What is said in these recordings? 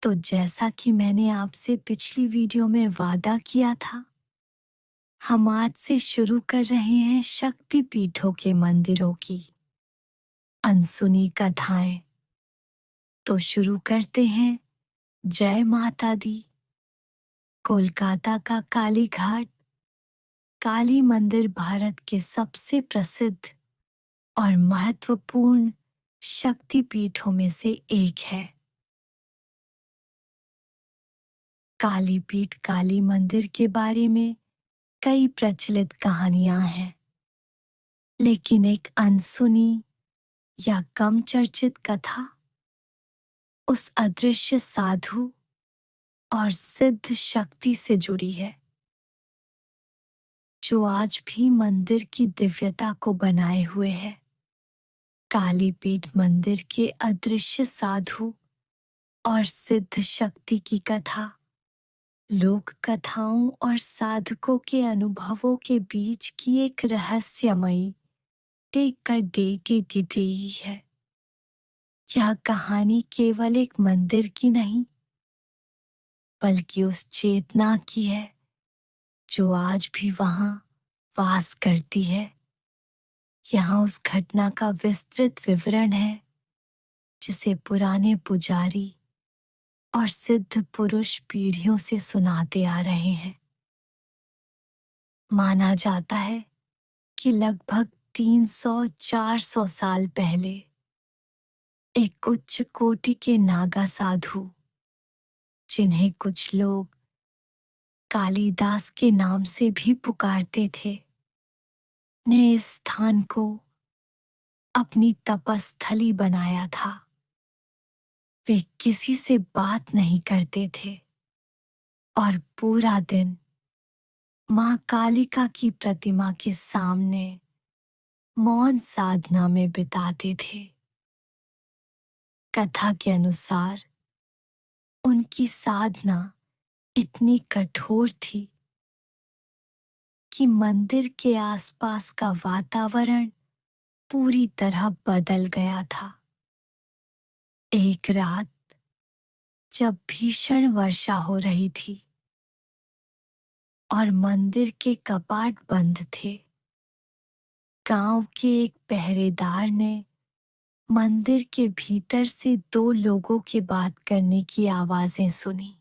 तो जैसा कि मैंने आपसे पिछली वीडियो में वादा किया था, हम आज से शुरू कर रहे हैं शक्ति पीठों के मंदिरों की अनसुनी कथाएं। तो शुरू करते हैं। जय माता दी। कोलकाता का काली घाट काली मंदिर भारत के सबसे प्रसिद्ध और महत्वपूर्ण शक्ति पीठों में से एक है। काली पीठ काली मंदिर के बारे में कई प्रचलित कहानियां हैं, लेकिन एक अनसुनी या कम चर्चित कथा उस अदृश्य साधु और सिद्ध शक्ति से जुड़ी है, जो आज भी मंदिर की दिव्यता को बनाए हुए है। कालीपीठ मंदिर के अदृश्य साधु और सिद्ध शक्ति की कथा लोक कथाओं और साधकों के अनुभवों के बीच की एक रहस्यमयी टेक का डेके की देही है। यह कहानी केवल एक मंदिर की नहीं, बल्कि उस चेतना की है जो आज भी वहां वास करती है। यहाँ उस घटना का विस्तृत विवरण है जिसे पुराने पुजारी और सिद्ध पुरुष पीढ़ियों से सुनाते आ रहे हैं। माना जाता है कि लगभग 300-400 साल पहले एक उच्च कोटि के नागा साधु, जिन्हें कुछ लोग कालिदास के नाम से भी पुकारते थे, ने इस स्थान को अपनी तपस्थली बनाया था। वे किसी से बात नहीं करते थे और पूरा दिन मां कालिका की प्रतिमा के सामने मौन साधना में बिताते थे। कथा के अनुसार उनकी साधना इतनी कठोर थी कि मंदिर के आसपास का वातावरण पूरी तरह बदल गया था। एक रात जब भीषण वर्षा हो रही थी और मंदिर के कपाट बंद थे, गांव के एक पहरेदार ने मंदिर के भीतर से 2 लोगों के बात करने की आवाजें सुनी।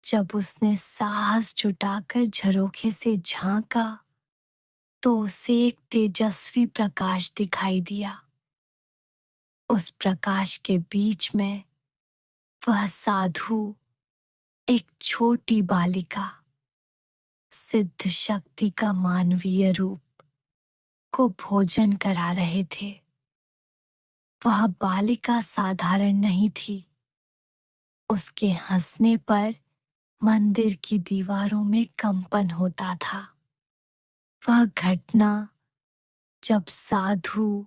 जब उसने साहस जुटाकर झरोखे से झांका, तो उसे एक तेजस्वी प्रकाश दिखाई दिया। उस प्रकाश के बीच में वह साधु, एक छोटी बालिका, सिद्ध शक्ति का मानवीय रूप, को भोजन करा रहे थे। वह बालिका साधारण नहीं थी। उसके हंसने पर मंदिर की दीवारों में कंपन होता था। वह घटना जब साधु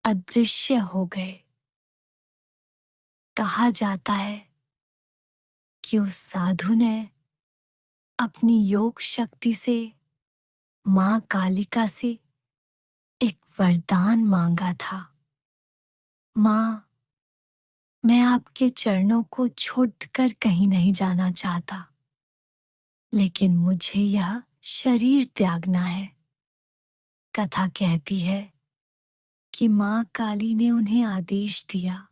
अदृश्य हो गए। कहा जाता है कि उस साधु ने अपनी योग शक्ति से मां कालिका से एक वरदान मांगा था। मां, मैं आपके चरणों को छोड़कर कहीं नहीं जाना चाहता, लेकिन मुझे यह शरीर त्यागना है। कथा कहती है कि मां काली ने उन्हें आदेश दिया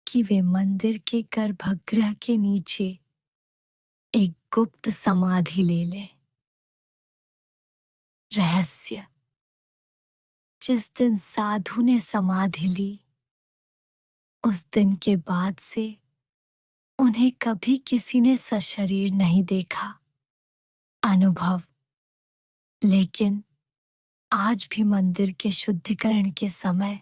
कि वे मंदिर के गर्भगृह के नीचे एक गुप्त समाधि ले लें। रहस्य: जिस दिन साधु ने समाधि ली, उस दिन के बाद से उन्हें कभी किसी ने सशरीर नहीं देखा। अनुभव: लेकिन आज भी मंदिर के शुद्धिकरण के समय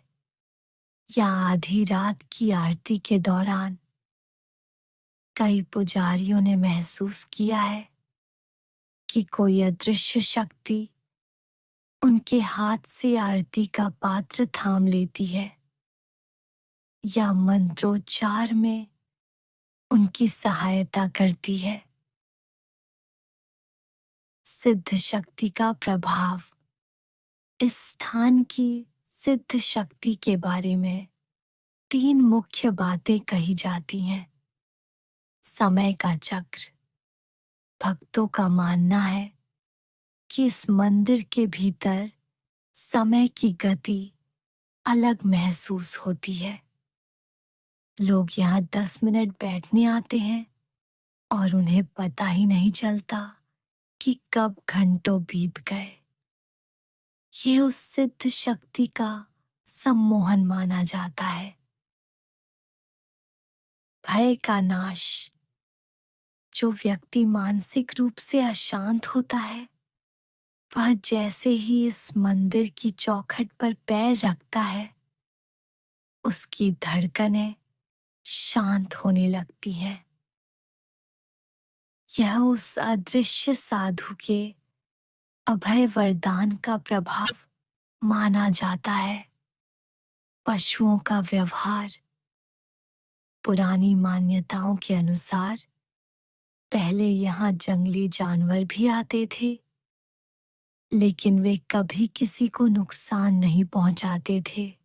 या आधी रात की आरती के दौरान कई पुजारियों ने महसूस किया है कि कोई अदृश्य शक्ति उनके हाथ से आरती का पात्र थाम लेती है या मंत्रोच्चार में उनकी सहायता करती है। सिद्ध शक्ति का प्रभाव: इस स्थान की सिद्ध शक्ति के बारे में 3 मुख्य बातें कही जाती हैं। समय का चक्र। भक्तों का मानना है कि इस मंदिर के भीतर समय की गति अलग महसूस होती है। लोग यहाँ 10 मिनट बैठने आते हैं और उन्हें पता ही नहीं चलता कि कब घंटों बीत गए। ये उस सिद्ध शक्ति का सम्मोहन माना जाता है। भय का नाश। जो व्यक्ति मानसिक रूप से अशांत होता है, वह जैसे ही इस मंदिर की चौखट पर पैर रखता है, उसकी धड़कनें शांत होने लगती हैं। यह उस अदृश्य साधु के अभय वरदान का प्रभाव माना जाता है। पशुओं का व्यवहार। पुरानी मान्यताओं के अनुसार पहले यहाँ जंगली जानवर भी आते थे, लेकिन वे कभी किसी को नुकसान नहीं पहुंचाते थे।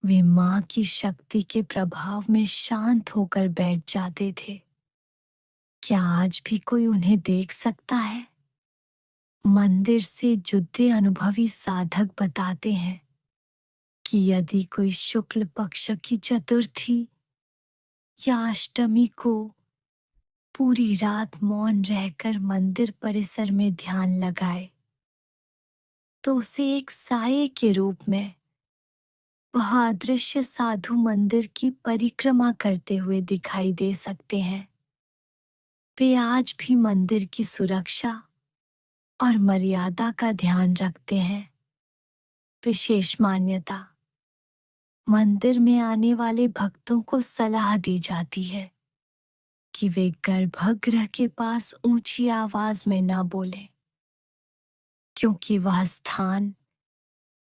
वे मां की शक्ति के प्रभाव में शांत होकर बैठ जाते थे। क्या आज भी कोई उन्हें देख सकता है? मंदिर से जुड़े अनुभवी साधक बताते हैं कि यदि कोई शुक्ल पक्ष की चतुर्थी या अष्टमी को पूरी रात मौन रहकर मंदिर परिसर में ध्यान लगाए, तो उसे एक साये के रूप में वह अदृश्य साधु मंदिर की परिक्रमा करते हुए दिखाई दे सकते हैं। वे आज भी मंदिर की सुरक्षा और मर्यादा का ध्यान रखते हैं। विशेष मान्यता। मंदिर में आने वाले भक्तों को सलाह दी जाती है कि वे गर्भगृह के पास ऊंची आवाज में न बोलें, क्योंकि वह स्थान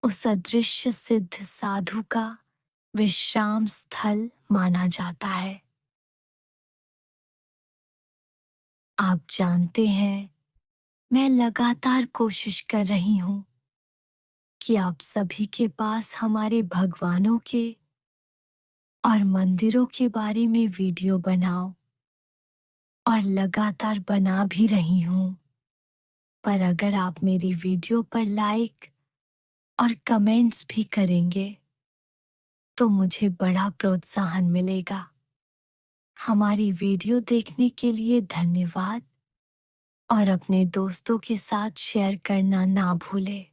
उस अदृश्य सिद्ध साधु का विश्राम स्थल माना जाता है। आप जानते हैं, मैं लगातार कोशिश कर रही हूं कि आप सभी के पास हमारे भगवानों के और मंदिरों के बारे में वीडियो बनाओ, और लगातार बना भी रही हूं। पर अगर आप मेरी वीडियो पर लाइक और कमेंट्स भी करेंगे, तो मुझे बड़ा प्रोत्साहन मिलेगा। हमारी वीडियो देखने के लिए धन्यवाद, और अपने दोस्तों के साथ शेयर करना ना भूलें।